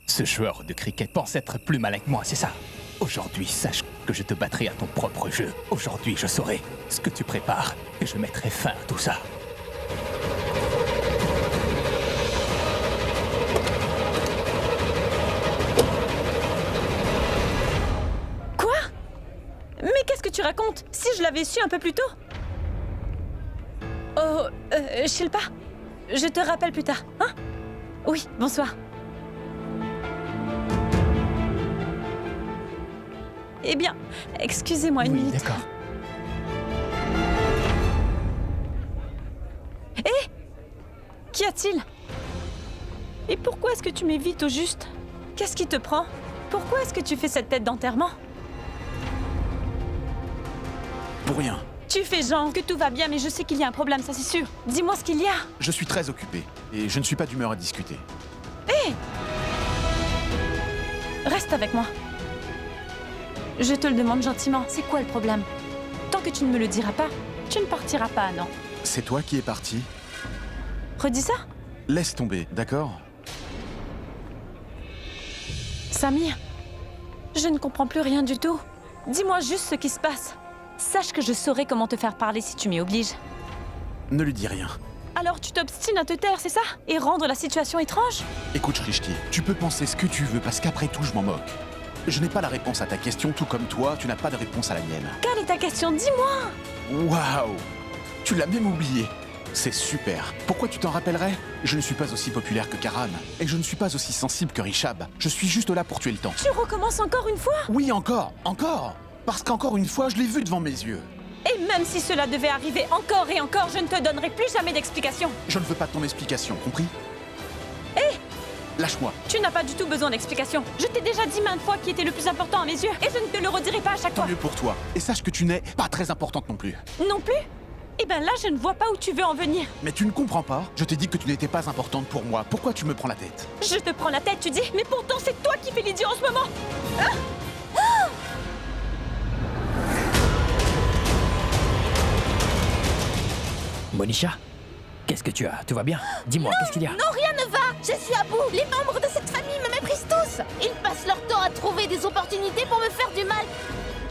Ce joueur de cricket pense être plus malin que moi, c'est ça? Aujourd'hui, sache que je te battrai à ton propre jeu. Aujourd'hui, je saurai ce que tu prépares et je mettrai fin à tout ça. Quoi? Mais qu'est-ce que tu racontes? Si je l'avais su un peu plus tôt. Oh, Shilpa, je te rappelle plus tard, hein? Oui, bonsoir. Eh bien, excusez-moi une minute. D'accord. Hé! Qu'y a-t-il? Et pourquoi est-ce que tu m'évites au juste? Qu'est-ce qui te prend? Pourquoi est-ce que tu fais cette tête d'enterrement? Pour rien. Tu fais genre que tout va bien, mais je sais qu'il y a un problème, ça c'est sûr. Dis-moi ce qu'il y a. Je suis très occupé et je ne suis pas d'humeur à discuter. Hé! Reste avec moi. Je te le demande gentiment, c'est quoi le problème? Tant que tu ne me le diras pas, tu ne partiras pas, non? C'est toi qui es parti? Redis ça? Laisse tomber, d'accord? Samir, je ne comprends plus rien du tout. Dis-moi juste ce qui se passe. Sache que je saurai comment te faire parler si tu m'y obliges. Ne lui dis rien. Alors tu t'obstines à te taire, c'est ça? Et rendre la situation étrange? Écoute, Shrishti, tu peux penser ce que tu veux parce qu'après tout, je m'en moque. Je n'ai pas la réponse à ta question, tout comme toi, tu n'as pas de réponse à la mienne. Quelle est ta question? Dis-moi! Waouh! Tu l'as même oublié. C'est super. Pourquoi tu t'en rappellerais? Je ne suis pas aussi populaire que Karan. Et je ne suis pas aussi sensible que Rishab. Je suis juste là pour tuer le temps. Tu recommences encore une fois? Oui, encore. Parce qu'encore une fois, je l'ai vu devant mes yeux. Et même si cela devait arriver encore et encore, je ne te donnerai plus jamais d'explication. Je ne veux pas de ton explication, compris? Hé! Lâche-moi. Tu n'as pas du tout besoin d'explication. Je t'ai déjà dit maintes fois qui était le plus important à mes yeux, et je ne te le redirai pas à chaque Tant fois. mieux pour toi. Et sache que tu n'es pas très importante non plus. Non plus? Eh ben là, je ne vois pas où tu veux en venir. Mais tu ne comprends pas. Je t'ai dit que tu n'étais pas importante pour moi. Pourquoi tu me prends la tête? Je te prends la tête, tu dis, mais pourtant c'est toi qui fais l'idiot en ce moment. Monisha, qu'est-ce que tu as? Tout va bien? Dis-moi, qu'est-ce qu'il y a? Non, rien ne va. Je suis à bout. Les membres de cette famille me méprisent tous. Ils passent leur temps à trouver des opportunités pour me faire du mal.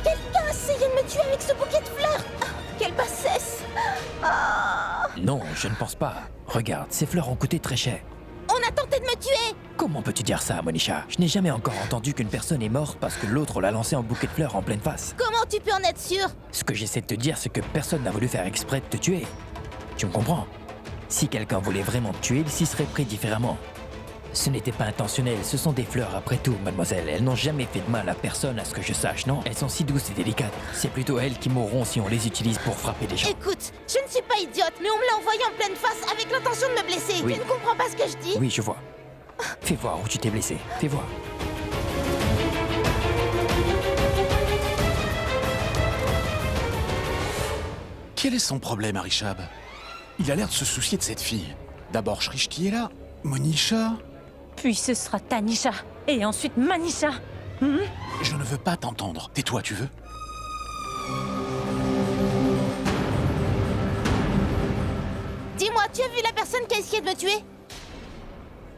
Quelqu'un a essayé de me tuer avec ce bouquet de fleurs. Ah, quelle bassesse. Ah. Non, je ne pense pas. Regarde, ces fleurs ont coûté très cher. On a tenté de me tuer. Comment peux-tu dire ça, Monisha? Je n'ai jamais encore entendu qu'une personne est morte parce que l'autre l'a lancé un bouquet de fleurs en pleine face. Comment tu peux en être sûr? Ce que j'essaie de te dire, c'est que personne n'a voulu faire exprès de te tuer. Tu me comprends? Si quelqu'un voulait vraiment te tuer, il s'y serait pris différemment. Ce n'était pas intentionnel, ce sont des fleurs après tout, mademoiselle. Elles n'ont jamais fait de mal à personne, à ce que je sache, non? Elles sont si douces et délicates. C'est plutôt elles qui mourront si on les utilise pour frapper des gens. Écoute, je ne suis pas idiote, mais on me l'a envoyé en pleine face avec l'intention de me blesser. Oui. Tu ne comprends pas ce que je dis? Oui, je vois. Fais voir où tu t'es blessé. Fais voir. Quel est son problème, Arishab? Il a l'air de se soucier de cette fille. D'abord Shrishti est là. Monisha. Puis ce sera Tanisha, et ensuite Manisha. Je ne veux pas t'entendre. Tais-toi, tu veux? Dis-moi, tu as vu la personne qui a essayé de me tuer?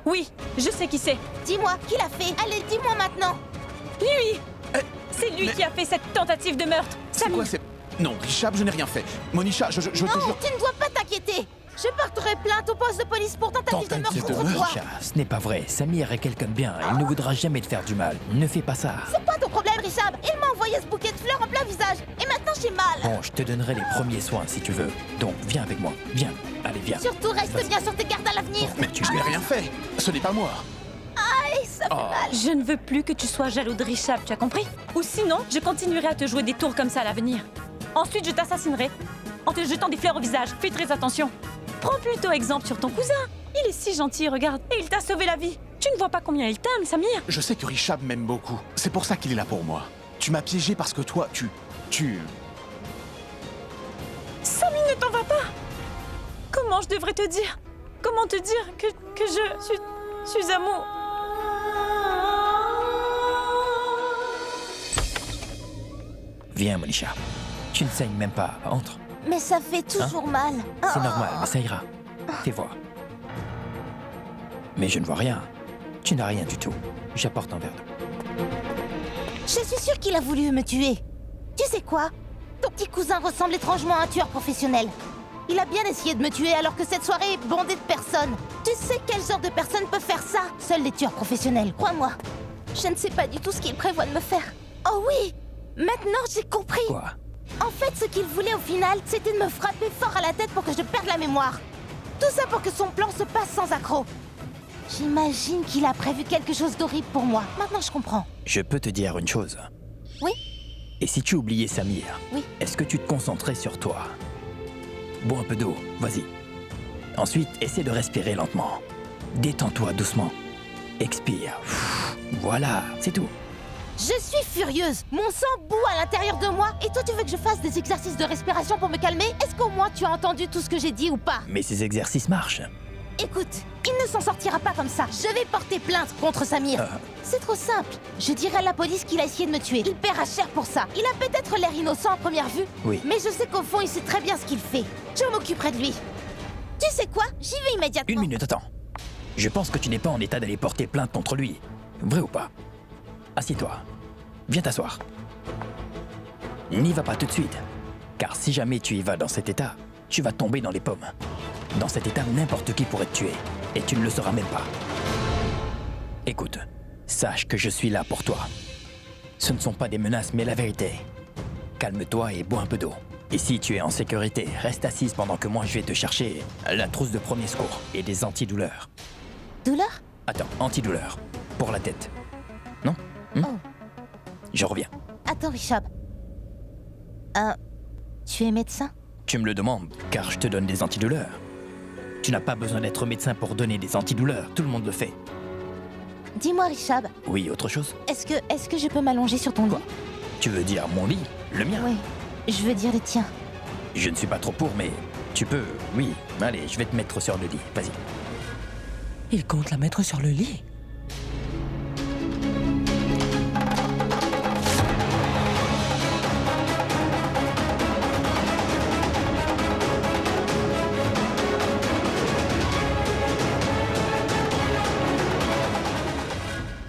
Oui, je sais qui c'est. Dis-moi, qui l'a fait? Allez, dis-moi maintenant. Lui! Eh, C'est lui mais- qui a fait cette tentative de meurtre. C'est quoi, Samir, c'est... Non, Rishab, je n'ai rien fait. Monisha, je te Non, jure... tu ne dois pas t'inquiéter. Je porterai plainte au poste de police pour tentative de meurtre Tentative de contre toi. meurtre? Monisha, ce n'est pas vrai. Samir est quelqu'un de bien. Il ne voudra jamais te faire du mal. Ne fais pas ça. C'est pas ton problème, Richard. Il m'a envoyé ce bouquet de fleurs en plein visage. Et maintenant, j'ai mal. Bon, je te donnerai les premiers soins si tu veux. Donc, viens avec moi. Viens. Allez, viens. Surtout, reste bien sur tes gardes à l'avenir. Mais tu n'as rien fait. Ce n'est pas moi. Aïe, ça fait mal. je ne veux plus que tu sois jaloux de Rishab, tu as compris? Ou sinon, je continuerai à te jouer des tours comme ça à l'avenir. Ensuite, je t'assassinerai en te jetant des fleurs au visage. Fais très attention. Prends plutôt exemple sur ton cousin. Il est si gentil, regarde. Et il t'a sauvé la vie. Tu ne vois pas combien il t'aime, Samir? Je sais que Rishab m'aime beaucoup. C'est pour ça qu'il est là pour moi. Tu m'as piégé parce que toi, tu... Samir, ne t'en va pas. Comment je devrais te dire? Comment te dire que je suis amour? Viens, Monisha. Tu ne saignes même pas. Entre. Mais ça fait toujours mal. C'est normal, mais ça ira. Fais voir. Mais je ne vois rien. Tu n'as rien du tout. J'apporte un verre d'eau. Je suis sûre qu'il a voulu me tuer. Tu sais quoi? Ton petit cousin ressemble étrangement à un tueur professionnel. Il a bien essayé de me tuer alors que cette soirée est bondée de personnes. Tu sais quel genre de personne peut faire ça? Seuls les tueurs professionnels, crois-moi. Je ne sais pas du tout ce qu'il prévoit de me faire. Oh oui! Maintenant j'ai compris. Quoi? En fait, ce qu'il voulait au final, c'était de me frapper fort à la tête pour que je perde la mémoire. Tout ça pour que son plan se passe sans accroc. J'imagine qu'il a prévu quelque chose d'horrible pour moi. Maintenant je comprends. Je peux te dire une chose. Oui? Et si tu oubliais Samir, Oui. est-ce que tu te concentrais sur toi? Bois un peu d'eau, vas-y. Ensuite, essaie de respirer lentement. Détends-toi doucement. Expire. Voilà, c'est tout. Je suis furieuse. Mon sang bout à l'intérieur de moi. Et toi, tu veux que je fasse des exercices de respiration pour me calmer? Est-ce qu'au moins tu as entendu tout ce que j'ai dit ou pas? Mais ces exercices marchent. Écoute, il ne s'en sortira pas comme ça. Je vais porter plainte contre Samir. C'est trop simple. Je dirai à la police qu'il a essayé de me tuer. Il paiera cher pour ça. Il a peut-être l'air innocent à première vue. Oui. Mais je sais qu'au fond, il sait très bien ce qu'il fait. Je m'occuperai de lui. Tu sais quoi? J'y vais immédiatement. Une minute, attends. Je pense que tu n'es pas en état d'aller porter plainte contre lui. Vrai ou pas? Assieds-toi. Viens t'asseoir. N'y va pas tout de suite. Car si jamais tu y vas dans cet état, tu vas tomber dans les pommes. Dans cet état, n'importe qui pourrait te tuer. Et tu ne le sauras même pas. Écoute, sache que je suis là pour toi. Ce ne sont pas des menaces, mais la vérité. Calme-toi et bois un peu d'eau. Et si tu es en sécurité, reste assise pendant que moi je vais te chercher la trousse de premier secours et des antidouleurs. Douleur? Attends, antidouleur. Pour la tête. Non? Oh. Je reviens. Attends, Richard. Tu es médecin? Tu me le demandes, car je te donne des antidouleurs. Tu n'as pas besoin d'être médecin pour donner des antidouleurs, tout le monde le fait. Dis-moi, Richard, Oui, autre chose? est-ce que je peux m'allonger sur ton lit? Quoi? Tu veux dire mon lit? Le mien? Oui, je veux dire le tien. Je ne suis pas trop pour, mais tu peux, oui. Allez, je vais te mettre sur le lit, vas-y. Il compte la mettre sur le lit.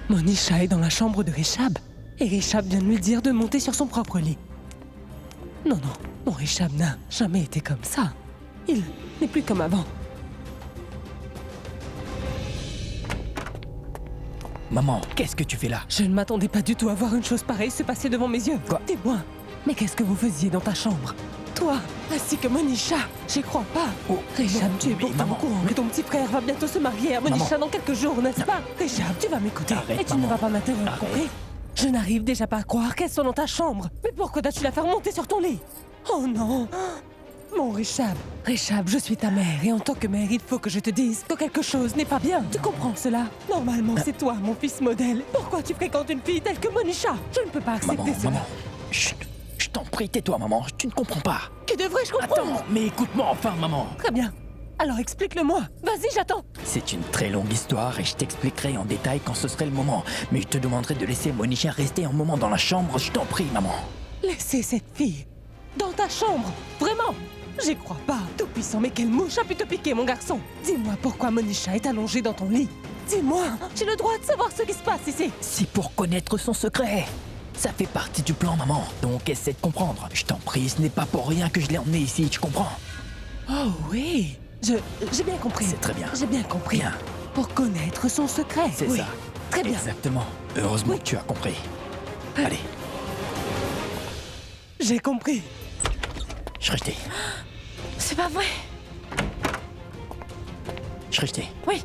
Monisha est dans la chambre de Richab. Et Richab vient de lui dire de monter sur son propre lit. Non, non, mon Richab n'a jamais été comme ça. Il n'est plus comme avant. Maman, qu'est-ce que tu fais là? Je ne m'attendais pas du tout à voir une chose pareille se passer devant mes yeux. Quoi? Dis-moi, mais qu'est-ce que vous faisiez dans ta chambre? Toi, ainsi que Monisha, j'y crois pas. Oh, Richab, non, tu es mais pourtant maman, au courant que ton petit frère va bientôt se marier à Monisha dans quelques jours, n'est-ce pas? Richab, tu vas m'écouter Arrête, et tu maman. ne vas pas m'interrompre, Arrête. compris? Je n'arrive déjà pas à croire qu'elles sont dans ta chambre. Mais pourquoi dois-tu la faire monter sur ton lit? Oh non! Mon Richab, Richab, je suis ta mère et en tant que mère, il faut que je te dise que quelque chose n'est pas bien. Tu comprends cela? Normalement, c'est toi, mon fils modèle. Pourquoi tu fréquentes une fille telle que Monisha? Je ne peux pas accepter Maman, cela. maman. Chut, je t'en prie, tais-toi, maman. Tu ne comprends pas. Que devrais-je comprendre? Attends, mais écoute-moi enfin, maman. Très bien. Alors explique-le-moi. Vas-y, j'attends. C'est une très longue histoire et je t'expliquerai en détail quand ce serait le moment. Mais je te demanderai de laisser Monisha rester un moment dans la chambre, je t'en prie, maman. Laisser cette fille dans ta chambre? Vraiment? J'y crois pas. Tout puissant, mais quelle mouche a pu te piquer, mon garçon? Dis-moi pourquoi Monisha est allongée dans ton lit. Dis-moi, j'ai le droit de savoir ce qui se passe ici. C'est pour connaître son secret. Ça fait partie du plan, maman. Donc essaie de comprendre. Je t'en prie, ce n'est pas pour rien que je l'ai emmené ici, tu comprends? Oh oui, j'ai bien compris. C'est très bien. J'ai bien compris. Bien. Pour connaître son secret. C'est Oui. ça. Très bien. Exactement. Heureusement Oui. que tu as compris. Allez, J'ai compris. Shrishti. C'est pas vrai. Shrishti, Oui.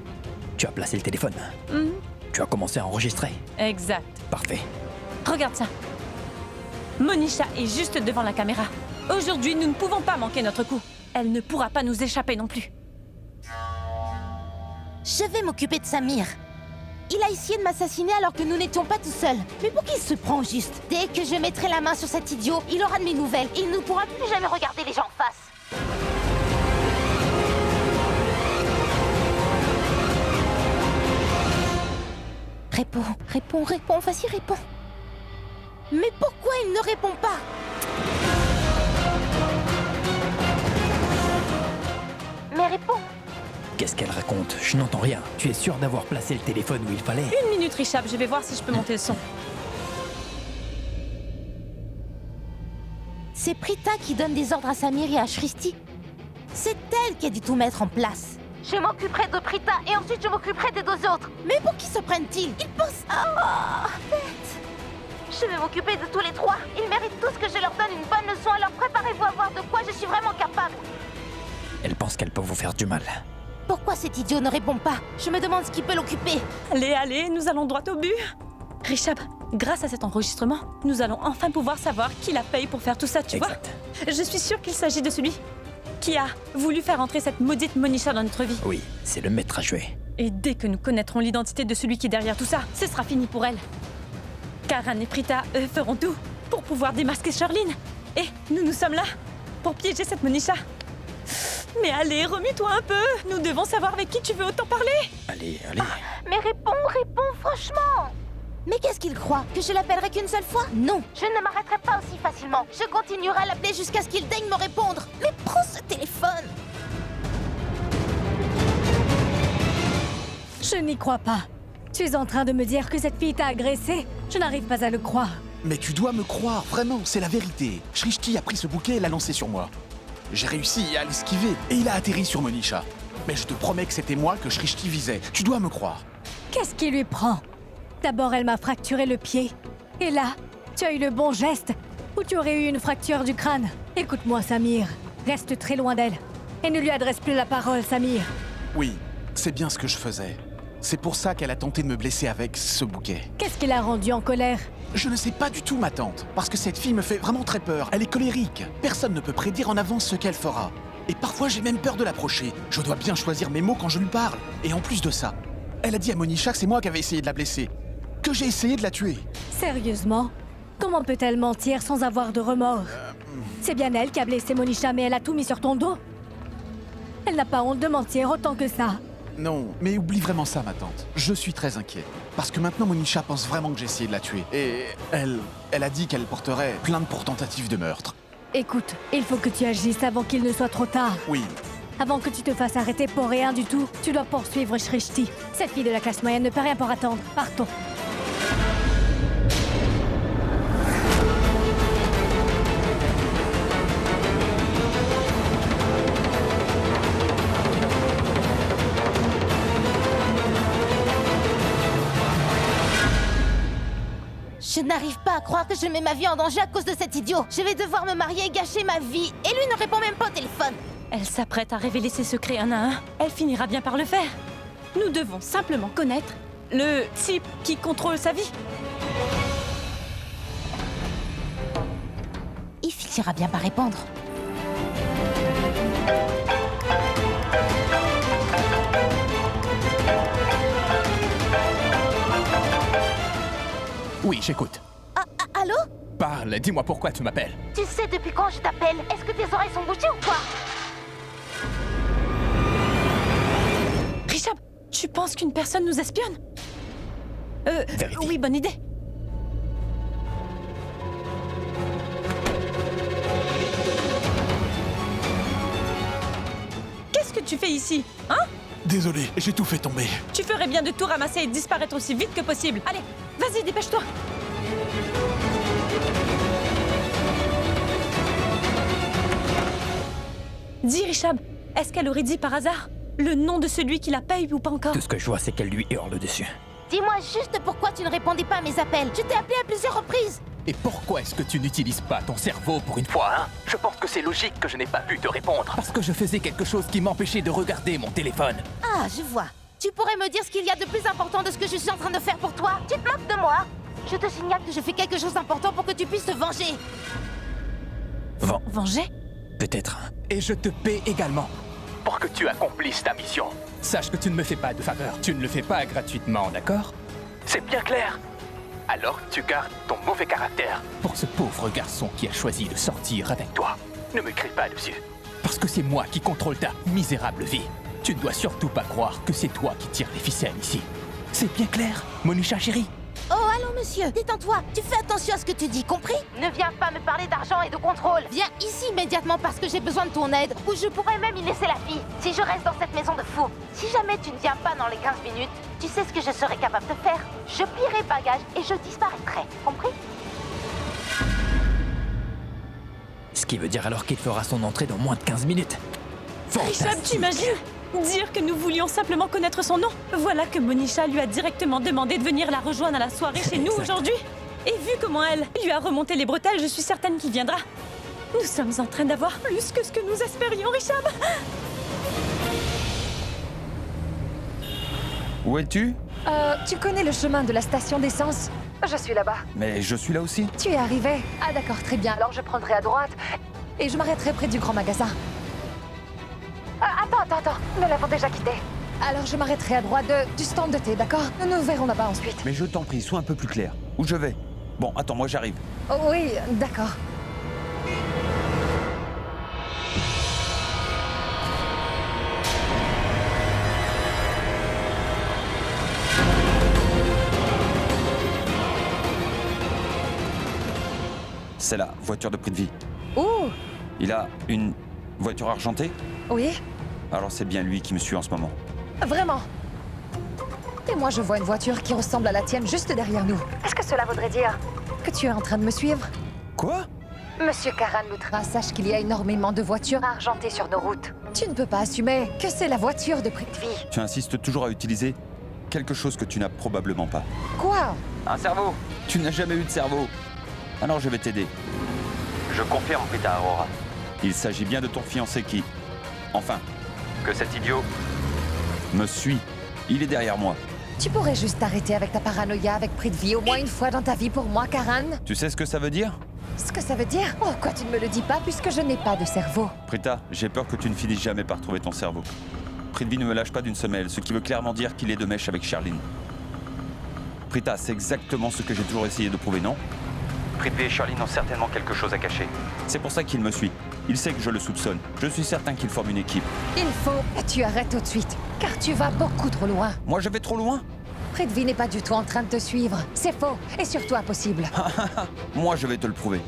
tu as placé le téléphone. Mhm. Tu as commencé à enregistrer. Exact. Parfait. Regarde ça. Monisha est juste devant la caméra. Aujourd'hui, nous ne pouvons pas manquer notre coup. Elle ne pourra pas nous échapper non plus. Je vais m'occuper de Samir. Il a essayé de m'assassiner alors que nous n'étions pas tout seuls. Mais pour qui il se prend juste? Dès que je mettrai la main sur cet idiot, il aura de mes nouvelles. Il ne pourra plus jamais regarder les gens en face. Réponds, vas-y, réponds. Mais pourquoi il ne répond pas? Mais réponds. Qu'est-ce qu'elle raconte? Je n'entends rien. Tu es sûr d'avoir placé le téléphone où il fallait? Une minute, Richab, je vais voir si je peux monter le son. C'est Prita qui donne des ordres à Samir et à Shristi. C'est elle qui a dû tout mettre en place. Je m'occuperai de Prita et ensuite je m'occuperai des 2 autres. Mais pour qui se prennent-ils? Ils pensent... Oh, bête. Je vais m'occuper de tous les 3. Ils méritent tous que je leur donne une bonne leçon, alors préparez-vous à voir de quoi je suis vraiment capable. Elle pense qu'elle peut vous faire du mal. Pourquoi cet idiot ne répond pas? Je me demande ce qui peut l'occuper. Allez, allez, nous allons droit au but. Richab, grâce à cet enregistrement, nous allons enfin pouvoir savoir qui la paye pour faire tout ça, tu Exact. vois? Je suis sûre qu'il s'agit de celui qui a voulu faire entrer cette maudite Monisha dans notre vie. Oui, c'est le maître à jouer. Et dès que nous connaîtrons l'identité de celui qui est derrière tout ça, ce sera fini pour elle. Karan et Prita, eux, feront tout pour pouvoir démasquer Charline. Et nous sommes là pour piéger cette Monisha. Mais allez, remue-toi un peu. Nous devons savoir avec qui tu veux autant parler. Allez, allez. Mais réponds, franchement. Mais qu'est-ce qu'il croit? Que je l'appellerai qu'une seule fois? Non, je ne m'arrêterai pas aussi facilement. Je continuerai à l'appeler jusqu'à ce qu'il daigne me répondre. Mais prends ce téléphone. Je n'y crois pas. Tu es en train de me dire que cette fille t'a agressé? Je n'arrive pas à le croire. Mais tu dois me croire, vraiment, c'est la vérité. Shrishti a pris ce bouquet et l'a lancé sur moi. J'ai réussi à l'esquiver et il a atterri sur Monisha. Mais je te promets que c'était moi que Shrishti visait. Tu dois me croire. Qu'est-ce qui lui prend? D'abord, elle m'a fracturé le pied. Et là, tu as eu le bon geste, ou tu aurais eu une fracture du crâne. Écoute-moi, Samir. Reste très loin d'elle. Et ne lui adresse plus la parole, Samir. Oui, c'est bien ce que je faisais. C'est pour ça qu'elle a tenté de me blesser avec ce bouquet. Qu'est-ce qui l'a rendu en colère? Je ne sais pas du tout, ma tante, parce que cette fille me fait vraiment très peur. Elle est colérique. Personne ne peut prédire en avance ce qu'elle fera. Et parfois, j'ai même peur de l'approcher. Je dois bien choisir mes mots quand je lui parle. Et en plus de ça, elle a dit à Monisha que c'est moi qui avais essayé de la blesser. Que j'ai essayé de la tuer. Sérieusement? Comment peut-elle mentir sans avoir de remords? C'est bien elle qui a blessé Monisha, mais elle a tout mis sur ton dos. Elle n'a pas honte de mentir autant que ça. Non, mais oublie vraiment ça, ma tante. Je suis très inquiet. Parce que maintenant, Monisha pense vraiment que j'ai essayé de la tuer. Et elle a dit qu'elle porterait plainte pour tentative de meurtre. Écoute, il faut que tu agisses avant qu'il ne soit trop tard. Oui, Avant que tu te fasses arrêter pour rien du tout, tu dois poursuivre Shrishti. Cette fille de la classe moyenne ne peut rien pour attendre. Partons. Je n'arrive pas à croire que je mets ma vie en danger à cause de cet idiot. Je vais devoir me marier et gâcher ma vie. Et lui ne répond même pas au téléphone. Elle s'apprête à révéler ses secrets un à un. Elle finira bien par le faire. Nous devons simplement connaître le type qui contrôle sa vie. Il finira bien par répondre. Oui, j'écoute. Allô? Parle, dis-moi pourquoi tu m'appelles. Tu sais depuis quand je t'appelle? Est-ce que tes oreilles sont bouchées ou quoi? Richab, tu penses qu'une personne nous espionne? Vérité. Oui, bonne idée. Qu'est-ce que tu fais ici? Hein? désolé, j'ai tout fait tomber. Tu ferais bien de tout ramasser et de disparaître aussi vite que possible. Allez, vas-y, dépêche-toi. Dis, Richab, est-ce qu'elle aurait dit par hasard le nom de celui qui la paye ou pas encore? Tout ce que je vois, c'est qu'elle lui hurle dessus. Dis-moi juste pourquoi tu ne répondais pas à mes appels. Je t'ai appelé à plusieurs reprises. Et pourquoi est-ce que tu n'utilises pas ton cerveau pour une fois, hein? Je pense que c'est logique que je n'ai pas pu te répondre. Parce que je faisais quelque chose qui m'empêchait de regarder mon téléphone. Ah, je vois. Tu pourrais me dire ce qu'il y a de plus important de ce que je suis en train de faire pour toi? Tu te moques de moi? Je te signale que je fais quelque chose d'important pour que tu puisses te venger. Venger? Peut-être. Et je te paie également. Pour que tu accomplisses ta mission. Sache que tu ne me fais pas de faveur. Tu ne le fais pas gratuitement, d'accord? C'est bien clair. Alors tu gardes ton mauvais caractère pour ce pauvre garçon qui a choisi de sortir avec toi. Ne me crie pas dessus. Parce que c'est moi qui contrôle ta misérable vie. Tu ne dois surtout pas croire que c'est toi qui tires les ficelles ici. C'est bien clair, Monisha chérie? Oh, Allons, monsieur, détends-toi. Tu fais attention à ce que tu dis, compris? Ne viens pas me parler d'argent et de contrôle. Viens ici immédiatement parce que j'ai besoin de ton aide, ou je pourrais même y laisser la vie, si je reste dans cette maison de fou. Si jamais tu ne viens pas dans les 15 minutes, tu sais ce que je serais capable de faire. Je plierai bagages et je disparaîtrai, compris? Ce qui veut dire alors qu'il fera son entrée dans moins de 15 minutes. Richab, Fantastique. tu imagines? Dire que nous voulions simplement connaître son nom. Voilà que Monisha lui a directement demandé de venir la rejoindre à la soirée chez nous Exact. aujourd'hui. Et vu comment elle lui a remonté les bretelles, je suis certaine qu'il viendra. Nous sommes en train d'avoir plus que ce que nous espérions, Richab. Où es-tu? Tu connais le chemin de la station d'essence? Je suis là-bas. Mais je suis là aussi. Tu es arrivé? Ah d'accord, très bien. Alors je prendrai à droite et je m'arrêterai près du grand magasin. Attends. Nous l'avons déjà quitté. Alors je m'arrêterai à droite du stand de thé, d'accord? Nous nous verrons là-bas ensuite. Mais je t'en prie, sois un peu plus clair. Où je vais? Bon, attends, moi j'arrive. Oh, oui, d'accord. C'est la voiture de Prithvi. Ouh, Il a une voiture argentée? oui, Alors c'est bien lui qui me suit en ce moment. vraiment. Et moi je vois une voiture qui ressemble à la tienne juste derrière nous. Est-ce que cela voudrait dire que tu es en train de me suivre? Quoi? Monsieur Karan Lutra, sache qu'il y a énormément de voitures argentées sur nos routes. Tu ne peux pas assumer que c'est la voiture de Prithvi. Tu insistes toujours à utiliser quelque chose que tu n'as probablement pas. Quoi? Un cerveau! Tu n'as jamais eu de cerveau. Alors je vais t'aider. Je confirme, Prita Aurora. Il s'agit bien de ton fiancé qui... Enfin, que cet idiot me suit. Il est derrière moi. Tu pourrais juste t'arrêter avec ta paranoïa avec Prithvi au moins une fois dans ta vie pour moi, Karan? Tu sais ce que ça veut dire? Ce que ça veut dire? Pourquoi tu ne me le dis pas puisque je n'ai pas de cerveau? Prita, j'ai peur que tu ne finisses jamais par trouver ton cerveau. Prithvi ne me lâche pas d'une semelle, ce qui veut clairement dire qu'il est de mèche avec Charline. Prita, c'est exactement ce que j'ai toujours essayé de prouver, non? Prithvi et Charline ont certainement quelque chose à cacher. C'est pour ça qu'il me suit. Il sait que je le soupçonne. Je suis certain qu'ils forment une équipe. Il faut que tu arrêtes tout de suite, car tu vas beaucoup trop loin. Moi, je vais trop loin? Prithvi n'est pas du tout en train de te suivre. C'est faux, et surtout impossible. Moi, je vais te le prouver.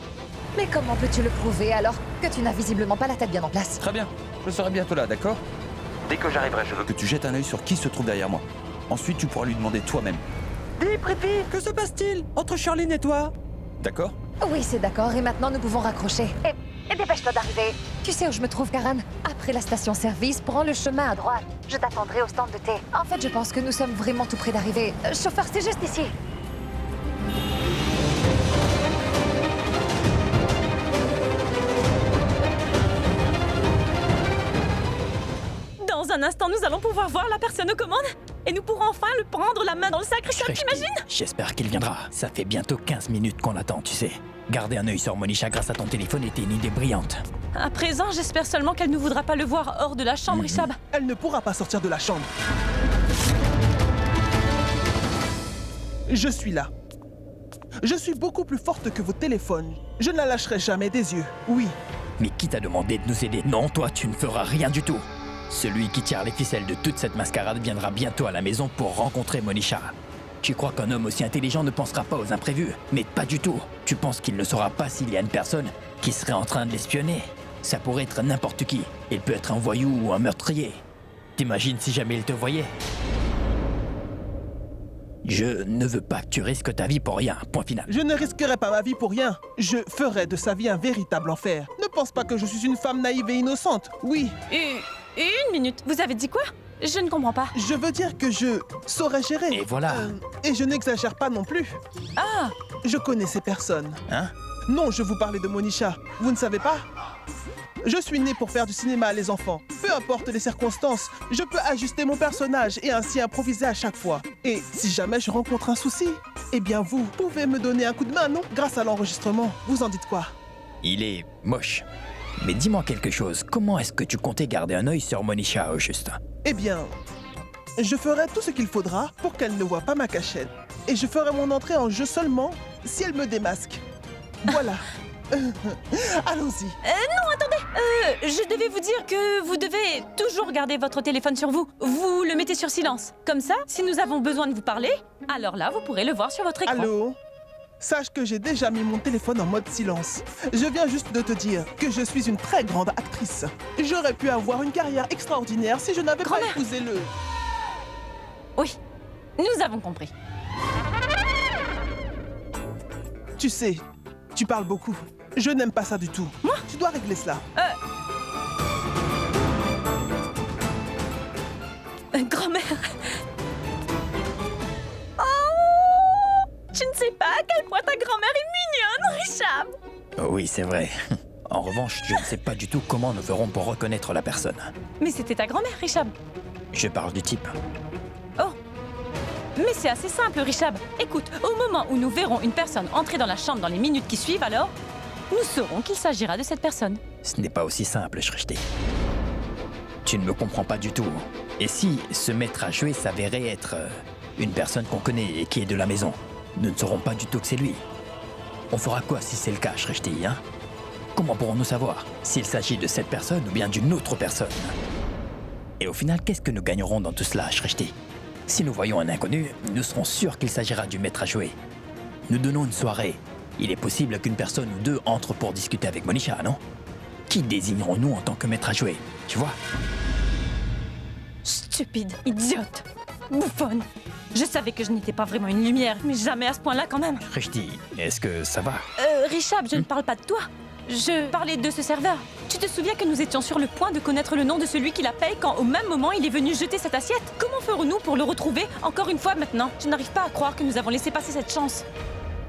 Mais comment peux-tu le prouver alors que tu n'as visiblement pas la tête bien en place? Très bien. Je serai bientôt là, d'accord? Dès que j'arriverai, je veux que tu jettes un œil sur qui se trouve derrière moi. Ensuite, tu pourras lui demander toi-même. Dis, Prithvi, que se passe-t-il entre Charline et toi? D'accord? Oui, c'est d'accord, et maintenant nous pouvons raccrocher. Et dépêche-toi d'arriver. Tu sais où je me trouve, Karan? Après la station-service, prends le chemin à droite. Je t'attendrai au stand de thé. En fait, je pense que nous sommes vraiment tout près d'arriver. Chauffeur, c'est juste ici. Dans un instant, nous allons pouvoir voir la personne aux commandes. Et nous pourrons enfin le prendre la main dans le sac, Richab, Shreshti, t'imagines? J'espère qu'il viendra. Ça fait bientôt 15 minutes qu'on l'attend, tu sais. Garder un œil sur Monisha grâce à ton téléphone était une idée brillante. À présent, j'espère seulement qu'elle ne voudra pas le voir hors de la chambre, Richab. Elle ne pourra pas sortir de la chambre. Je suis là. Je suis beaucoup plus forte que vos téléphones. Je ne la lâcherai jamais des yeux. Oui. Mais qui t'a demandé de nous aider? Non, toi, tu ne feras rien du tout. Celui qui tire les ficelles de toute cette mascarade viendra bientôt à la maison pour rencontrer Monisha. Tu crois qu'un homme aussi intelligent ne pensera pas aux imprévus? Mais pas du tout. Tu penses qu'il ne saura pas s'il y a une personne qui serait en train de l'espionner? Ça pourrait être n'importe qui. Il peut être un voyou ou un meurtrier. T'imagines si jamais il te voyait? Je ne veux pas que tu risques ta vie pour rien, point final. Je ne risquerai pas ma vie pour rien. Je ferai de sa vie un véritable enfer. Ne pense pas que je suis une femme naïve et innocente. Oui, Une minute, vous avez dit quoi? Je ne comprends pas. je veux dire que je saurais gérer. Et voilà. Et je n'exagère pas non plus. Ah, Je connais ces personnes. Hein? Non, je vous parlais de Monisha. Vous ne savez pas? Je suis né pour faire du cinéma, les enfants. Peu importe les circonstances, je peux ajuster mon personnage et ainsi improviser à chaque fois. Et si jamais je rencontre un souci, eh bien vous pouvez me donner un coup de main, non? Grâce à l'enregistrement. Vous en dites quoi? Il est moche. Mais dis-moi quelque chose, comment est-ce que tu comptais garder un œil sur Monisha au juste? Eh bien, je ferai tout ce qu'il faudra pour qu'elle ne voie pas ma cachette. Et je ferai mon entrée en jeu seulement si elle me démasque. Voilà. Allons-y. non, attendez, Je devais vous dire que vous devez toujours garder votre téléphone sur vous. Vous le mettez sur silence. Comme ça, si nous avons besoin de vous parler, alors là, vous pourrez le voir sur votre écran. Allô? Sache que j'ai déjà mis mon téléphone en mode silence. Je viens juste de te dire que je suis une très grande actrice. J'aurais pu avoir une carrière extraordinaire si je n'avais pas Grand-mère. épousé le... Oui, nous avons compris. Tu sais, tu parles beaucoup. Je n'aime pas ça du tout. Moi? Tu dois régler cela. Grand-mère. Oh! Tu ne sais pas à quel point ta grand-mère est mignonne, Richard. Oh oui, c'est vrai. En revanche, je ne sais pas du tout comment nous ferons pour reconnaître la personne. Mais c'était ta grand-mère, Richard. Je parle du type. Oh. Mais c'est assez simple, Richard. Écoute, au moment où nous verrons une personne entrer dans la chambre dans les minutes qui suivent, alors, nous saurons qu'il s'agira de cette personne. Ce n'est pas aussi simple, Shrishti. Tu ne me comprends pas du tout. Et si ce maître à jouer s'avérait être une personne qu'on connaît et qui est de la maison, nous ne saurons pas du tout que c'est lui. On fera quoi si c'est le cas, Shrishti, hein? Comment pourrons-nous savoir s'il s'agit de cette personne ou bien d'une autre personne? Et au final, qu'est-ce que nous gagnerons dans tout cela, Shrishti? Si nous voyons un inconnu, nous serons sûrs qu'il s'agira du maître à jouer. Nous donnons une soirée. Il est possible qu'une personne ou deux entre pour discuter avec Monisha, non? Qui désignerons-nous en tant que maître à jouer? Tu vois? Stupide, idiote, bouffonne. Je savais que je n'étais pas vraiment une lumière, mais jamais à ce point-là quand même. Shrishti, est-ce que ça va? Richard, je ne parle pas de toi. Je parlais de ce serveur. Tu te souviens que nous étions sur le point de connaître le nom de celui qui la paye quand au même moment il est venu jeter cette assiette? Comment ferons-nous pour le retrouver encore une fois maintenant? Je n'arrive pas à croire que nous avons laissé passer cette chance.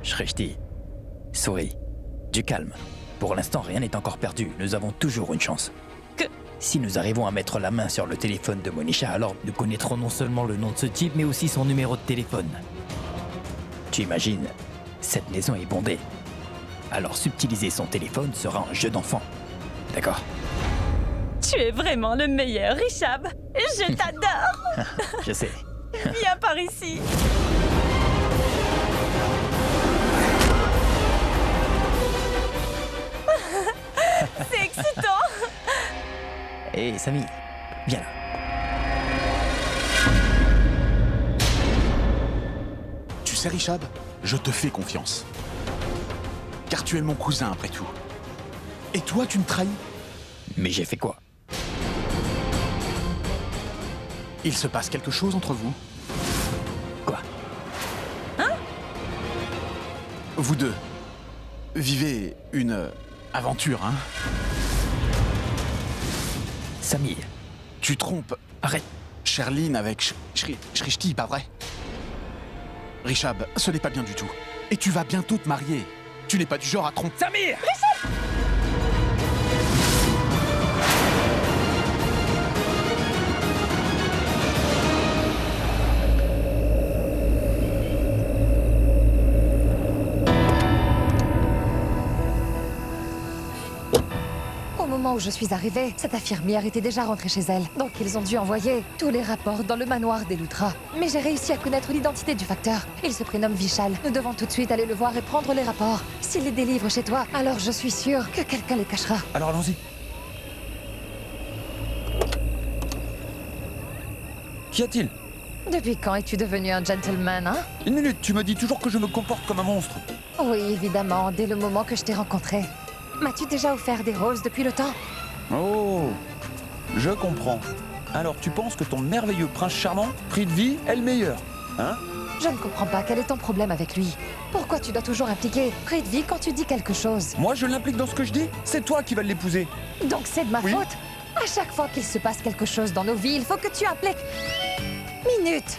Shrishti, souris. Du calme. Pour l'instant, rien n'est encore perdu. Nous avons toujours une chance. Que... Si nous arrivons à mettre la main sur le téléphone de Monisha, alors nous connaîtrons non seulement le nom de ce type, mais aussi son numéro de téléphone. Tu imagines, cette maison est bondée. Alors subtiliser son téléphone sera un jeu d'enfant. D'accord? Tu es vraiment le meilleur, Richard. Je t'adore. Je sais. Viens par ici. C'est excitant. Hé, Samy, viens là. Tu sais, Richab, je te fais confiance. Car tu es mon cousin, après tout. Et toi, tu me trahis? Mais j'ai fait quoi? Il se passe quelque chose entre vous? Quoi? Vous deux, vivez une aventure, hein? Samir, Tu trompes... arrête. Sherline avec Shrishti, pas vrai? Richab, ce n'est pas bien du tout. Et tu vas bientôt te marier. Tu n'es pas du genre à tromper... Samir! Au moment où je suis arrivée, cette infirmière était déjà rentrée chez elle. Donc ils ont dû envoyer tous les rapports dans le manoir des Lutra. Mais j'ai réussi à connaître l'identité du facteur. Il se prénomme Vishal. Nous devons tout de suite aller le voir et prendre les rapports. S'il les délivre chez toi, alors je suis sûre que quelqu'un les cachera. Alors allons-y. Qu'y a-t-il? Depuis quand es-tu devenu un gentleman, hein? Une minute, tu me dis toujours que je me comporte comme un monstre. Oui, évidemment, dès le moment que je t'ai rencontré. M'as-tu déjà offert des roses depuis le temps? Oh, je comprends. Alors tu penses que ton merveilleux prince charmant, Prithvi, est le meilleur, hein? Je ne comprends pas, quel est ton problème avec lui? Pourquoi tu dois toujours impliquer Prithvi quand tu dis quelque chose? Moi je l'implique dans ce que je dis? C'est toi qui vas l'épouser. Donc c'est de ma Oui. faute? À chaque fois qu'il se passe quelque chose dans nos vies, il faut que tu impliques... Minute!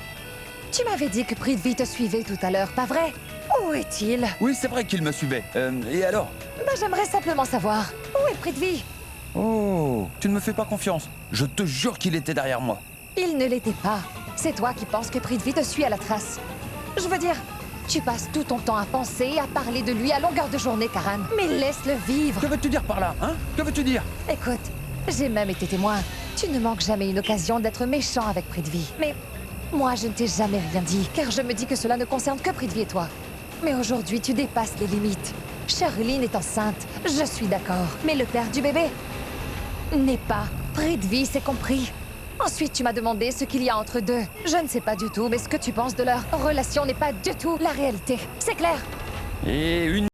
Tu m'avais dit que Prithvi te suivait tout à l'heure, pas vrai? Où est-il? Oui, c'est vrai qu'il me suivait. Et alors? Ben, j'aimerais simplement savoir. Où est Prithvi? Oh, tu ne me fais pas confiance. Je te jure qu'il était derrière moi. Il ne l'était pas. C'est toi qui penses que Prithvi te suit à la trace. Je veux dire, tu passes tout ton temps à penser et à parler de lui à longueur de journée, Karan. Mais laisse-le vivre. Que veux-tu dire par là, hein? Que veux-tu dire? Écoute, j'ai même été témoin. Tu ne manques jamais une occasion d'être méchant avec Prithvi. Mais moi, je ne t'ai jamais rien dit, car je me dis que cela ne concerne que Prithvi et toi. Mais aujourd'hui, tu dépasses les limites. Sherline est enceinte, je suis d'accord. Mais le père du bébé, n'est pas Prithvi, c'est compris. Ensuite, tu m'as demandé ce qu'il y a entre deux. Je ne sais pas du tout, mais ce que tu penses de leur relation n'est pas du tout la réalité. C'est clair? Et une...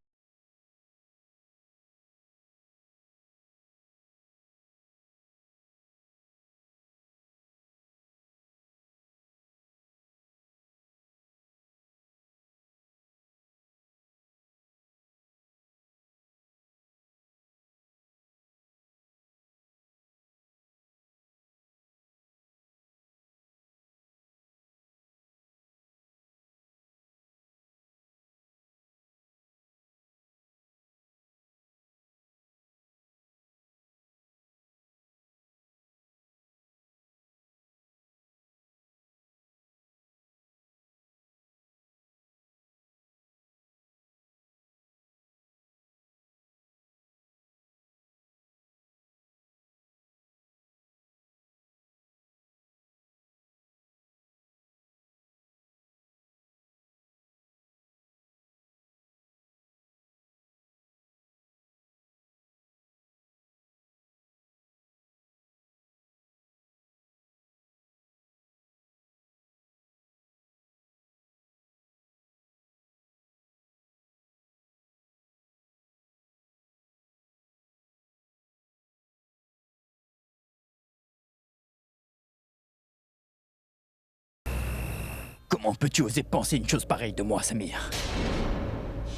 Comment peux-tu oser penser une chose pareille de moi, Samir?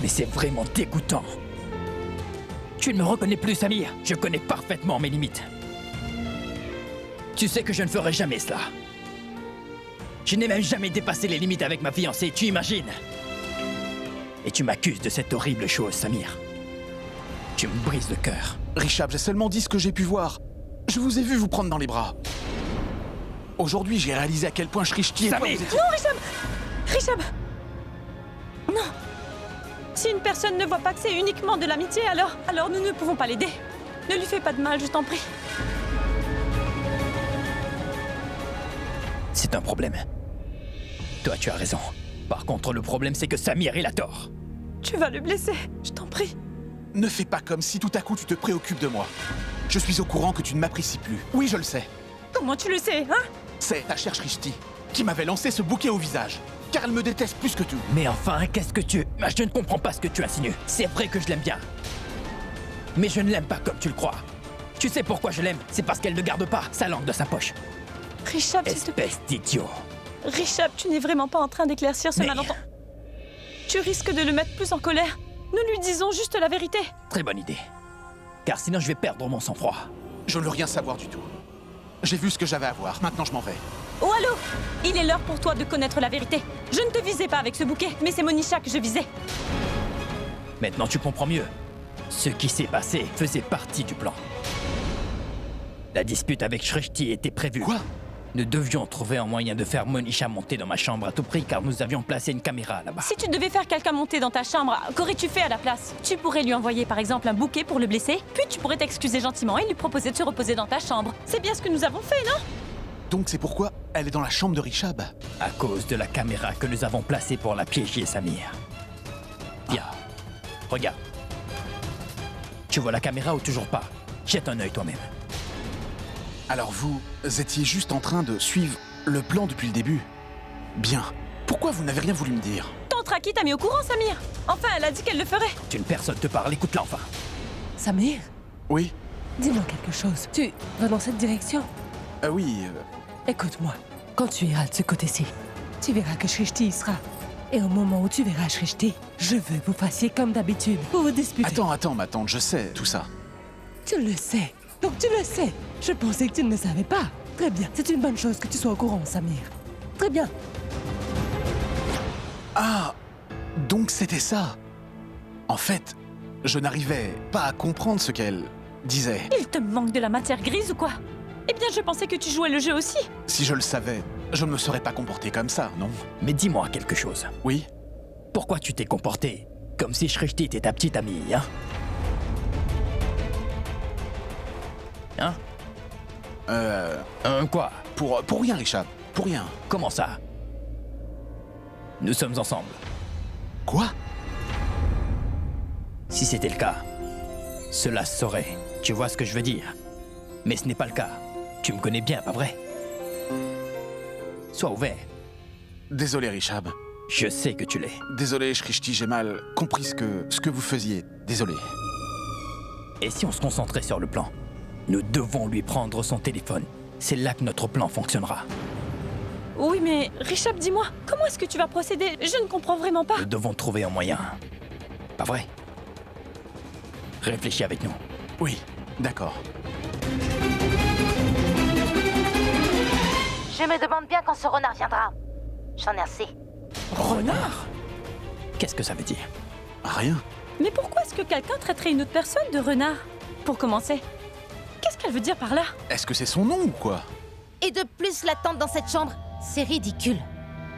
Mais c'est vraiment dégoûtant. Tu ne me reconnais plus, Samir. Je connais parfaitement mes limites. Tu sais que je ne ferai jamais cela. Je n'ai même jamais dépassé les limites avec ma fiancée, tu imagines? Et tu m'accuses de cette horrible chose, Samir. Tu me brises le cœur. Rishab, j'ai seulement dit ce que j'ai pu voir. Je vous ai vu vous prendre dans les bras. Aujourd'hui, j'ai réalisé à quel point Shrishti et toi, Samir! vous étiez... Non, Rishab! Rishab! Non! Si une personne ne voit pas que c'est uniquement de l'amitié, alors nous ne pouvons pas l'aider. Ne lui fais pas de mal, je t'en prie. C'est un problème. Toi, tu as raison. Par contre, le problème, c'est que Samir, il a tort. Tu vas le blesser, je t'en prie. Ne fais pas comme si tout à coup tu te préoccupes de moi. Je suis au courant que tu ne m'apprécies plus. Oui, je le sais. Comment tu le sais, hein? C'est ta chère Shrishti qui m'avait lancé ce bouquet au visage. Car elle me déteste plus que tout. Mais enfin, qu'est-ce que tu... Je ne comprends pas ce que tu insinues. C'est vrai que je l'aime bien. Mais je ne l'aime pas comme tu le crois. Tu sais pourquoi je l'aime? C'est parce qu'elle ne garde pas sa langue de sa poche. Rishab, s'il te plaît. Espèce d'idiot. Rishab, tu n'es vraiment pas en train d'éclaircir ce malentendu. Tu risques de le mettre plus en colère. Nous lui disons juste la vérité. Très bonne idée. Car sinon, je vais perdre mon sang-froid. Je ne veux rien savoir du tout. J'ai vu ce que j'avais à voir. Maintenant, je m'en vais. Oh allô! Il est l'heure pour toi de connaître la vérité. Je ne te visais pas avec ce bouquet, mais c'est Monisha que je visais. Maintenant, tu comprends mieux. Ce qui s'est passé faisait partie du plan. La dispute avec Shrishti était prévue. Quoi? Nous devions trouver un moyen de faire Monisha monter dans ma chambre à tout prix car nous avions placé une caméra là-bas. Si tu devais faire quelqu'un monter dans ta chambre, qu'aurais-tu fait à la place? Tu pourrais lui envoyer par exemple un bouquet pour le blesser, puis tu pourrais t'excuser gentiment et lui proposer de se reposer dans ta chambre. C'est bien ce que nous avons fait, non? Donc c'est pourquoi elle est dans la chambre de Rishab. À cause de la caméra que nous avons placée pour la piéger, Samir. Viens, regarde. Tu vois la caméra ou toujours pas? Jette un œil toi-même. Alors vous étiez juste en train de suivre le plan depuis le début. Bien. Pourquoi vous n'avez rien voulu me dire? Ton Traki t'a mis au courant, Samir. Enfin, elle a dit qu'elle le ferait. Une personne te parle, écoute-la enfin. Samir, Oui. dis-moi quelque chose. Tu vas dans cette direction? Oui. Écoute-moi, quand tu iras de ce côté-ci, tu verras que Shrishti y sera. Et au moment où tu verras Shrishti, je veux que vous fassiez comme d'habitude. Vous vous disputez. Attends, ma tante, je sais tout ça. Tu le sais. Donc tu le sais. Je pensais que tu ne le savais pas. Très bien. C'est une bonne chose que tu sois au courant, Samir. Très bien. Ah, donc c'était ça. En fait, je n'arrivais pas à comprendre ce qu'elle disait. Il te manque de la matière grise ou quoi? Eh bien, je pensais que tu jouais le jeu aussi. Si je le savais, je ne me serais pas comporté comme ça, non? Mais dis-moi quelque chose. Oui? Pourquoi tu t'es comporté comme si Shrishti était ta petite amie, hein? Hein? Quoi? Pour rien, Rishab. Pour rien. Comment ça? Nous sommes ensemble. Quoi? Si c'était le cas, cela se saurait. Tu vois ce que je veux dire? Mais ce n'est pas le cas. Tu me connais bien, pas vrai? Sois ouvert. Désolé, Richab. Je sais que tu l'es. Désolé, Shrishti, j'ai mal compris ce que vous faisiez. Désolé. Et si on se concentrait sur le plan? Nous devons lui prendre son téléphone. C'est là que notre plan fonctionnera. Oui, mais Richab, dis-moi, comment est-ce que tu vas procéder? Je ne comprends vraiment pas. Nous devons trouver un moyen. Pas vrai? Réfléchis avec nous. Oui, d'accord. Je me demande bien quand ce renard viendra. J'en ai assez. Renard? Qu'est-ce que ça veut dire? Rien. Mais pourquoi est-ce que quelqu'un traiterait une autre personne de renard? Pour commencer, qu'est-ce qu'elle veut dire par là? Est-ce que c'est son nom ou quoi? Et de plus, l'attendre dans cette chambre, c'est ridicule.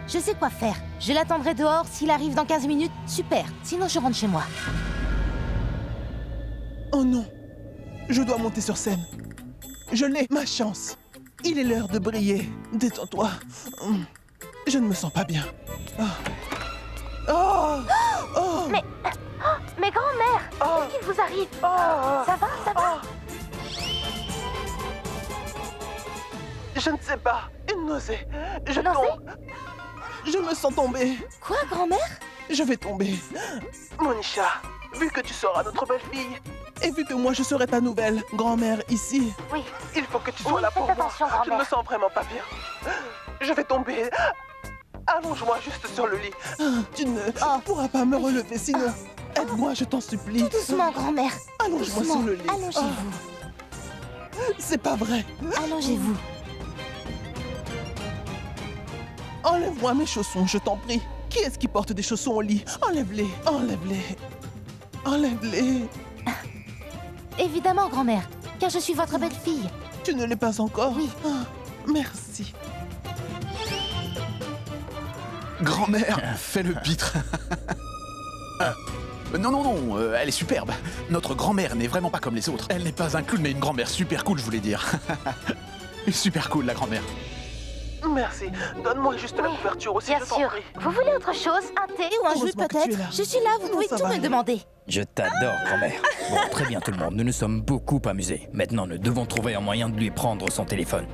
Je sais quoi faire. Je l'attendrai dehors. S'il arrive dans 15 minutes, super. Sinon, je rentre chez moi. Oh non. Je dois monter sur scène. Je l'ai, ma chance. Il est l'heure de briller. Détends-toi. Je ne me sens pas bien. Mais grand-mère, qu'est-ce qu'il vous arrive? Ça va, ça va? Je ne sais pas. Une nausée. Je Nausée? tombe. Je me sens tomber. Quoi, grand-mère? Je vais tomber. Monisha, vu que tu seras notre belle-fille, et vu que moi je serai ta nouvelle grand-mère ici, Oui. il faut que tu sois Oui, là pour faites moi. attention, Je ne grand-mère. me sens vraiment pas bien. Je vais tomber. Allonge-moi juste sur le lit. Tu ne pourras pas me relever sinon. Aide-moi, je t'en supplie. Tout doucement, grand-mère. Allonge-moi Doucement. sur le lit. Allongez-vous. C'est pas vrai. Allongez-vous. Enlève-moi mes chaussons, je t'en prie. Qui est-ce qui porte des chaussons au lit? Enlève-les, enlève-les. Enlève-les. Évidemment, grand-mère, car je suis votre belle-fille. Tu ne l'es pas encore? Oui. Merci. Grand-mère, fais le pitre. Non, elle est superbe. Notre grand-mère n'est vraiment pas comme les autres. Elle n'est pas un clown, mais une grand-mère super cool, je voulais dire. Super cool, la grand-mère. Merci. Donne-moi juste la couverture aussi, Bien je t'en sûr. prie. Vous voulez autre chose? Un thé ou un jus Heureusement que tu es peut-être? là. Je suis là, vous Non, pouvez ça tout va me aller. demander. Je t'adore, grand-mère. Bon, très bien tout le monde, nous nous sommes beaucoup amusés. Maintenant, nous devons trouver un moyen de lui prendre son téléphone.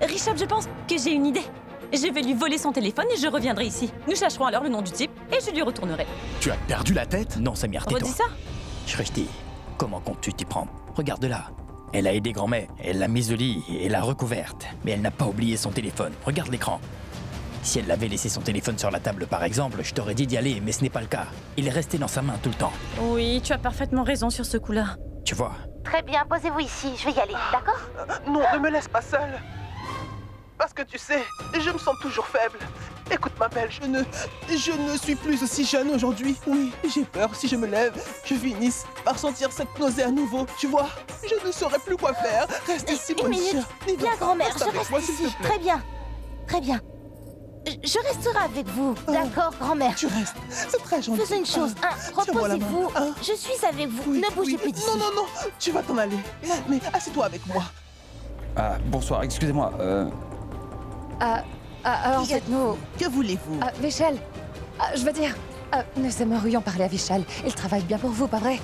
Richab, je pense que j'ai une idée. Je vais lui voler son téléphone et je reviendrai ici. Nous chercherons alors le nom du type et je lui retournerai. Tu as perdu la tête? Non, Samir, tais-toi. Redis ça? Shrishti, comment comptes-tu t'y prendre? Regarde-la. Elle a aidé grand-mère, elle l'a mise au lit et l'a recouverte. Mais elle n'a pas oublié son téléphone. Regarde l'écran. Si elle avait laissé son téléphone sur la table, par exemple, je t'aurais dit d'y aller, mais ce n'est pas le cas. Il est resté dans sa main tout le temps. Oui, tu as parfaitement raison sur ce coup-là. Tu vois? Très bien, posez-vous ici, je vais y aller, d'accord? Non, ne me laisse pas seule. Parce que tu sais, je me sens toujours faible. Écoute ma belle, je ne suis plus aussi jeune aujourd'hui. Oui, j'ai peur si je me lève, je finisse par sentir cette nausée à nouveau. Tu vois, je ne saurais plus quoi faire. Reste ici, Une Monisha. minute. Bien, grand-mère, je avec reste moi, s'il ici. te plaît. Très bien. Très bien. Je resterai avec vous, d'accord, grand-mère? Tu restes. C'est très gentil. Faisons une chose, tiens-moi la main. reposez-vous. Je suis avec vous, Oui, ne bougez oui. plus d'ici. Non, tu vas t'en aller. Mais assieds-toi avec moi. Ah, bonsoir, excusez-moi. En fait, nous... Que voulez-vous? Vishal, je veux dire... nous aimerions parler à Vishal. Il travaille bien pour vous, pas vrai?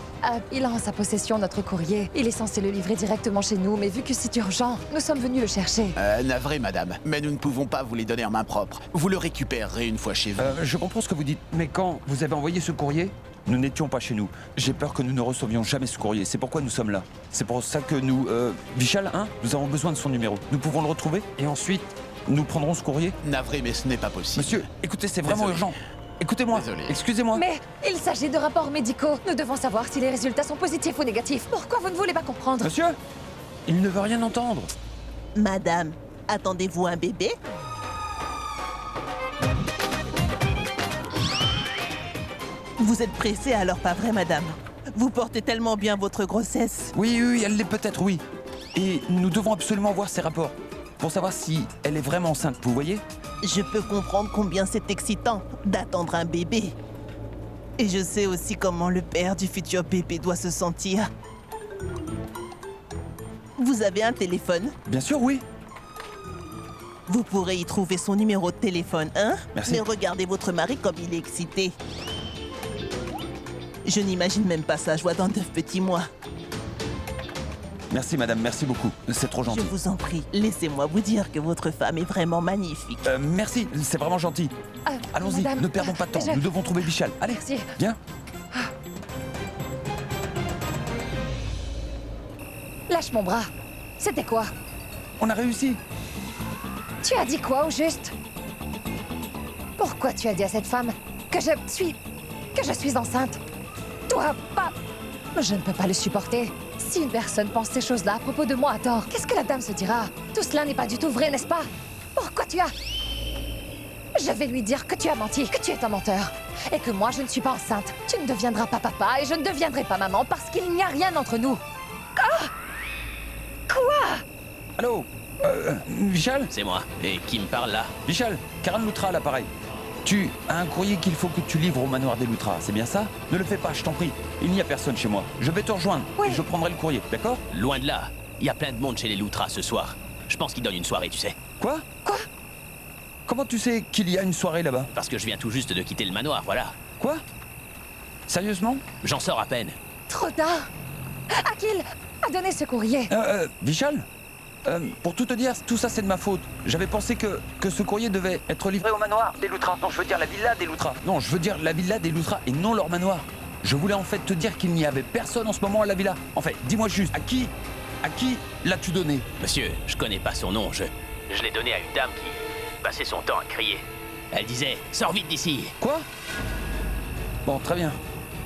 Il a en sa possession notre courrier. Il est censé le livrer directement chez nous, mais vu que c'est urgent, nous sommes venus le chercher. Navré, madame, mais nous ne pouvons pas vous les donner en main propre. Vous le récupérerez une fois chez vous. Je comprends ce que vous dites, mais quand vous avez envoyé ce courrier, nous n'étions pas chez nous. J'ai peur que nous ne recevions jamais ce courrier. C'est pourquoi nous sommes là. C'est pour ça que nous... Vishal, nous avons besoin de son numéro. Nous pouvons le retrouver et ensuite, nous prendrons ce courrier. Navré, mais ce n'est pas possible. Monsieur, écoutez, c'est vraiment Désolé. urgent. Écoutez-moi, Désolé. excusez-moi. Mais il s'agit de rapports médicaux. Nous devons savoir si les résultats sont positifs ou négatifs. Pourquoi vous ne voulez pas comprendre? Monsieur, il ne veut rien entendre. Madame, attendez-vous un bébé? Vous êtes pressée alors, pas vrai, madame? Vous portez tellement bien votre grossesse. Oui, elle l'est peut-être, oui. Et nous devons absolument voir ces rapports pour savoir si elle est vraiment enceinte, vous voyez? Je peux comprendre combien c'est excitant d'attendre un bébé. Et je sais aussi comment le père du futur bébé doit se sentir. Vous avez un téléphone? Bien sûr, oui. Vous pourrez y trouver son numéro de téléphone, hein? Merci. Mais regardez votre mari comme il est excité. Je n'imagine même pas sa joie dans 9 petits mois. Merci madame, merci beaucoup. C'est trop gentil. Je vous en prie, laissez-moi vous dire que votre femme est vraiment magnifique. Merci, c'est vraiment gentil. Allons-y, madame, ne perdons pas de temps. Nous devons trouver Vichal. Allez, Merci. viens. Lâche mon bras. C'était quoi? On a réussi. Tu as dit quoi au juste? Pourquoi tu as dit à cette femme que je suis enceinte? Toi, pas... Je ne peux pas le supporter. Si une personne pense ces choses-là à propos de moi à tort, qu'est-ce que la dame se dira? Tout cela n'est pas du tout vrai, n'est-ce pas? Pourquoi tu as... Je vais lui dire que tu as menti, que tu es un menteur. Et que moi, je ne suis pas enceinte. Tu ne deviendras pas papa et je ne deviendrai pas maman parce qu'il n'y a rien entre nous. Quoi? Allô Vichal? C'est moi. Et qui me parle là? Vichal, Karan Loutra à l'appareil. Tu as un courrier qu'il faut que tu livres au manoir des Loutra, c'est bien ça? Ne le fais pas, je t'en prie. Il n'y a personne chez moi. Je vais te rejoindre. Oui. Et je prendrai le courrier, d'accord? Loin de là. Il y a plein de monde chez les Loutra ce soir. Je pense qu'ils donnent une soirée, tu sais. Quoi? Quoi? Comment tu sais qu'il y a une soirée là-bas? Parce que je viens tout juste de quitter le manoir, voilà. Quoi? Sérieusement? J'en sors à peine. Trop tard. Akil a donné ce courrier. Vichal? Pour tout te dire, tout ça c'est de ma faute. J'avais pensé que ce courrier devait être livré au manoir des Loutra. Non, je veux dire la villa des Loutra. Non, je veux dire la villa des Loutra et non leur manoir. Je voulais en fait te dire qu'il n'y avait personne en ce moment à la villa. En fait, dis-moi juste, à qui l'as-tu donné? Monsieur, je connais pas son nom, je l'ai donné à une dame qui passait son temps à crier. Elle disait « Sors vite d'ici !» Quoi? Bon, très bien.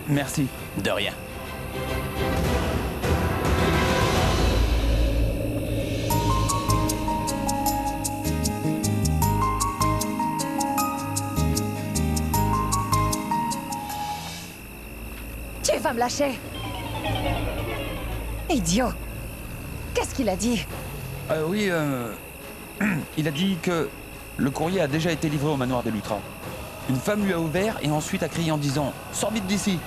Merci. De rien. Tu vas me lâcher. Idiot. Qu'est-ce qu'il a dit? Oui, il a dit que le courrier a déjà été livré au manoir des Loutra. Une femme lui a ouvert et ensuite a crié en disant « Sors vite d'ici !»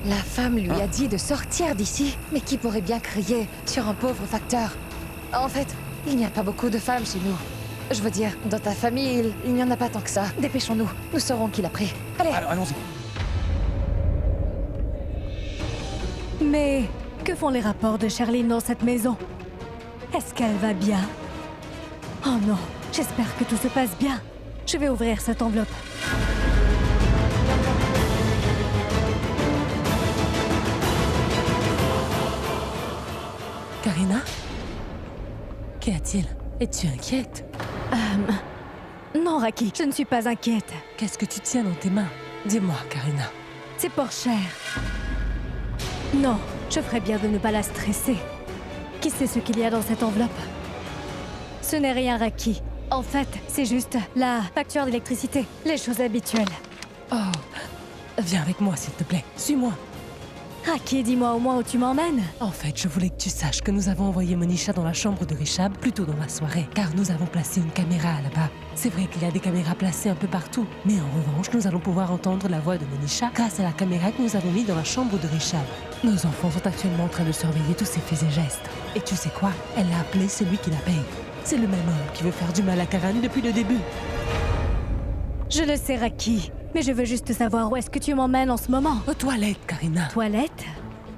La femme lui a dit de sortir d'ici. Mais qui pourrait bien crier sur un pauvre facteur? En fait, il n'y a pas beaucoup de femmes chez nous. Je veux dire, dans ta famille, il n'y en a pas tant que ça. Dépêchons-nous, nous saurons qui l'a pris. Allez. Allons-y. Mais que font les rapports de Charline dans cette maison? Est-ce qu'elle va bien? Oh non, j'espère que tout se passe bien. Je vais ouvrir cette enveloppe. Karina? Qu'y a-t-il? Es-tu inquiète? Non, Raki, je ne suis pas inquiète. Qu'est-ce que tu tiens dans tes mains? Dis-moi, Karina. C'est pour Cher. Non, je ferais bien de ne pas la stresser. Qui sait ce qu'il y a dans cette enveloppe? Ce n'est rien, Raki. En fait, c'est juste la facture d'électricité, les choses habituelles. Oh, viens avec moi, s'il te plaît. Suis-moi. Raki, dis-moi au moins où tu m'emmènes. En fait, je voulais que tu saches que nous avons envoyé Monisha dans la chambre de Richab plus tôt dans la soirée, car nous avons placé une caméra là-bas. C'est vrai qu'il y a des caméras placées un peu partout, mais en revanche, nous allons pouvoir entendre la voix de Monisha grâce à la caméra que nous avons mise dans la chambre de Richab. Nos enfants sont actuellement en train de surveiller tous ses faits et gestes. Et tu sais quoi? Elle a appelé celui qui la paye. C'est le même homme qui veut faire du mal à Karan depuis le début. Je le sais, Raki, mais je veux juste savoir où est-ce que tu m'emmènes en ce moment. Aux toilettes, Karina. Toilettes?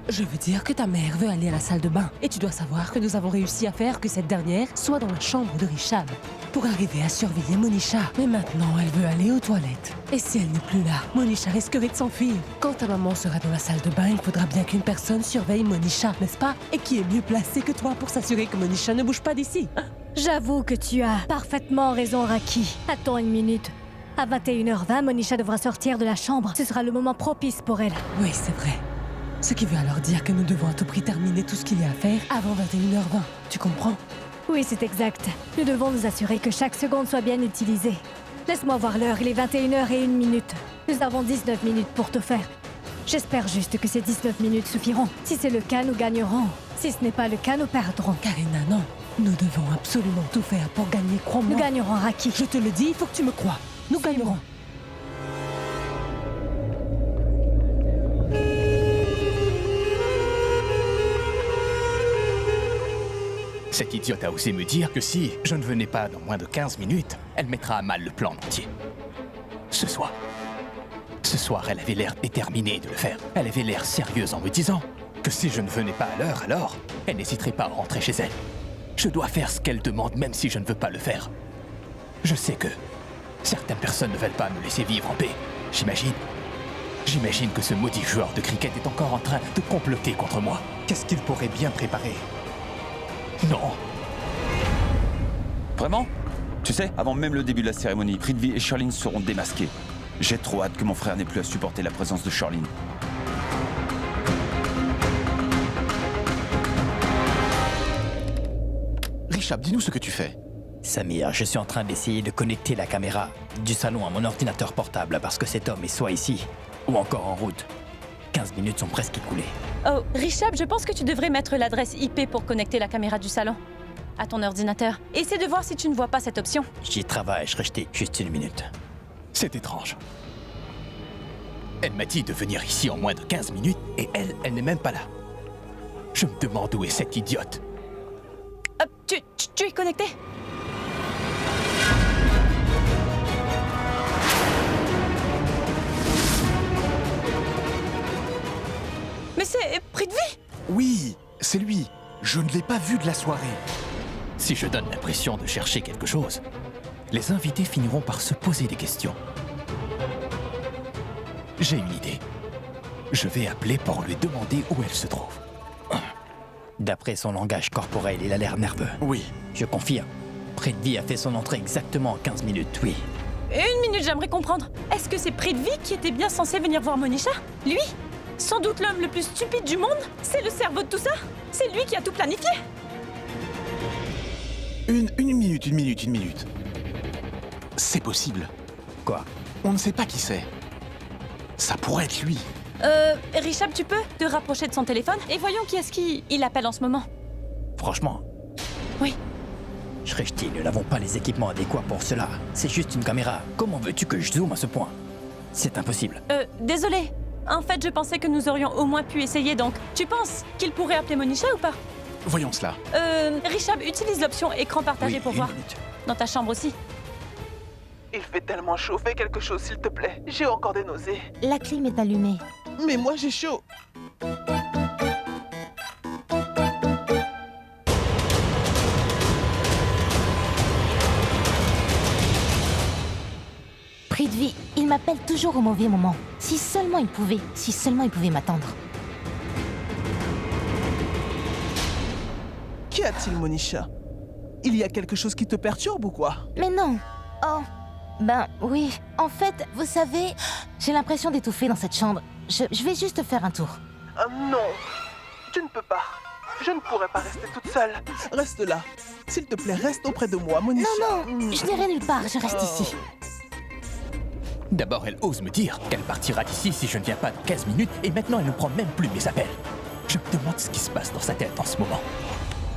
Je veux dire que ta mère veut aller à la salle de bain. Et tu dois savoir que nous avons réussi à faire que cette dernière soit dans la chambre de Richab pour arriver à surveiller Monisha. Mais maintenant, elle veut aller aux toilettes. Et si elle n'est plus là, Monisha risquerait de s'enfuir. Quand ta maman sera dans la salle de bain, il faudra bien qu'une personne surveille Monisha, n'est-ce pas? Et qui est mieux placé que toi pour s'assurer que Monisha ne bouge pas d'ici? J'avoue que tu as parfaitement raison, Raki. Attends une minute. À 21h20, Monisha devra sortir de la chambre. Ce sera le moment propice pour elle. Oui, c'est vrai. Ce qui veut alors dire que nous devons à tout prix terminer tout ce qu'il y a à faire avant 21h20. Tu comprends? Oui, c'est exact. Nous devons nous assurer que chaque seconde soit bien utilisée. Laisse-moi voir l'heure, il est 21h01. Nous avons 19 minutes pour te faire. J'espère juste que ces 19 minutes suffiront. Si c'est le cas, nous gagnerons. Si ce n'est pas le cas, nous perdrons. Karina, non. Nous devons absolument tout faire pour gagner, crois-moi. Nous gagnerons, Raki. Je te le dis, il faut que tu me crois. Nous gagnerons. Cette idiote a osé me dire que si je ne venais pas dans moins de 15 minutes, elle mettra à mal le plan entier. Ce soir, elle avait l'air déterminée de le faire. Elle avait l'air sérieuse en me disant Que si je ne venais pas à l'heure, alors, elle n'hésiterait pas à rentrer chez elle. Je dois faire ce qu'elle demande, même si je ne veux pas le faire. Je sais que certaines personnes ne veulent pas me laisser vivre en paix. J'imagine que ce maudit joueur de cricket est encore en train de comploter contre moi. Qu'est-ce qu'il pourrait bien préparer? Non. Vraiment? Tu sais, avant même le début de la cérémonie, Prithvi et Charlene seront démasqués. J'ai trop hâte que mon frère n'ait plus à supporter la présence de Charlene. Rishab, dis-nous ce que tu fais. Samir, je suis en train d'essayer de connecter la caméra du salon à mon ordinateur portable parce que cet homme est soit ici ou encore en route. 15 minutes sont presque écoulées. Oh, Rishab, je pense que tu devrais mettre l'adresse IP pour connecter la caméra du salon à ton ordinateur. Essaie de voir si tu ne vois pas cette option. J'y travaille, je reste juste 1 minute. C'est étrange. Elle m'a dit de venir ici en moins de 15 minutes et elle n'est même pas là. Je me demande où est cette idiote. Tu es connecté? Mais c'est Prithvi! Oui, c'est lui. Je ne l'ai pas vu de la soirée. Si je donne l'impression de chercher quelque chose, les invités finiront par se poser des questions. J'ai une idée. Je vais appeler pour lui demander où elle se trouve. D'après son langage corporel, il a l'air nerveux. Oui. Je confirme. Prithvi a fait son entrée exactement en 15 minutes, oui. 1 minute, j'aimerais comprendre. Est-ce que c'est Prithvi qui était bien censé venir voir Monisha? Lui? Sans doute l'homme le plus stupide du monde? C'est le cerveau de tout ça? C'est lui qui a tout planifié? Une minute. C'est possible. Quoi? On ne sait pas qui c'est. Ça pourrait être lui. Rishab, tu peux te rapprocher de son téléphone et voyons qui est-ce qui il appelle en ce moment. Franchement? Oui. Shrishti, nous n'avons pas les équipements adéquats pour cela. C'est juste une caméra. Comment veux-tu que je zoome à ce point? C'est impossible. Désolé. En fait, je pensais que nous aurions au moins pu essayer, donc... Tu penses qu'il pourrait appeler Monisha ou pas? Voyons cela. Rishab, utilise l'option écran partagé pour voir. Minute. Dans ta chambre aussi. Il fait tellement chaud, fais quelque chose s'il te plaît. J'ai encore des nausées. La clim est allumée. Mais moi j'ai chaud. Prithvi, il m'appelle toujours au mauvais moment. Si seulement il pouvait m'attendre. Qu'y a-t-il, Monisha? Il y a quelque chose qui te perturbe ou quoi? Mais non. Oh, ben oui. En fait, vous savez, j'ai l'impression d'étouffer dans cette chambre. Je vais juste faire un tour. Non, tu ne peux pas. Je ne pourrais pas rester toute seule. Reste là. S'il te plaît, reste auprès de moi, Monisha. Non, je n'irai nulle part, je reste ici. D'abord, elle ose me dire qu'elle partira d'ici si je ne viens pas dans 15 minutes et maintenant elle ne prend même plus mes appels. Je me demande ce qui se passe dans sa tête en ce moment.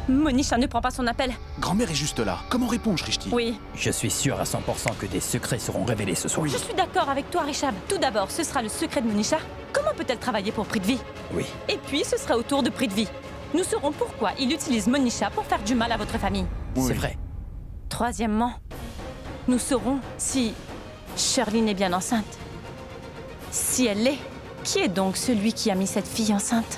Monisha ne prend pas son appel. Grand-mère est juste là. Comment répondre, Shrishti? Oui. Je suis sûr à 100% que des secrets seront révélés ce soir. Je suis d'accord avec toi, Rishab. Tout d'abord, ce sera le secret de Monisha. Comment peut-elle travailler pour Prithvi? Oui. Et puis, ce sera au tour de Prithvi. Nous saurons pourquoi il utilise Monisha pour faire du mal à votre famille. C'est vrai. Troisièmement, nous saurons si Charlene est bien enceinte. Si elle l'est, qui est donc celui qui a mis cette fille enceinte?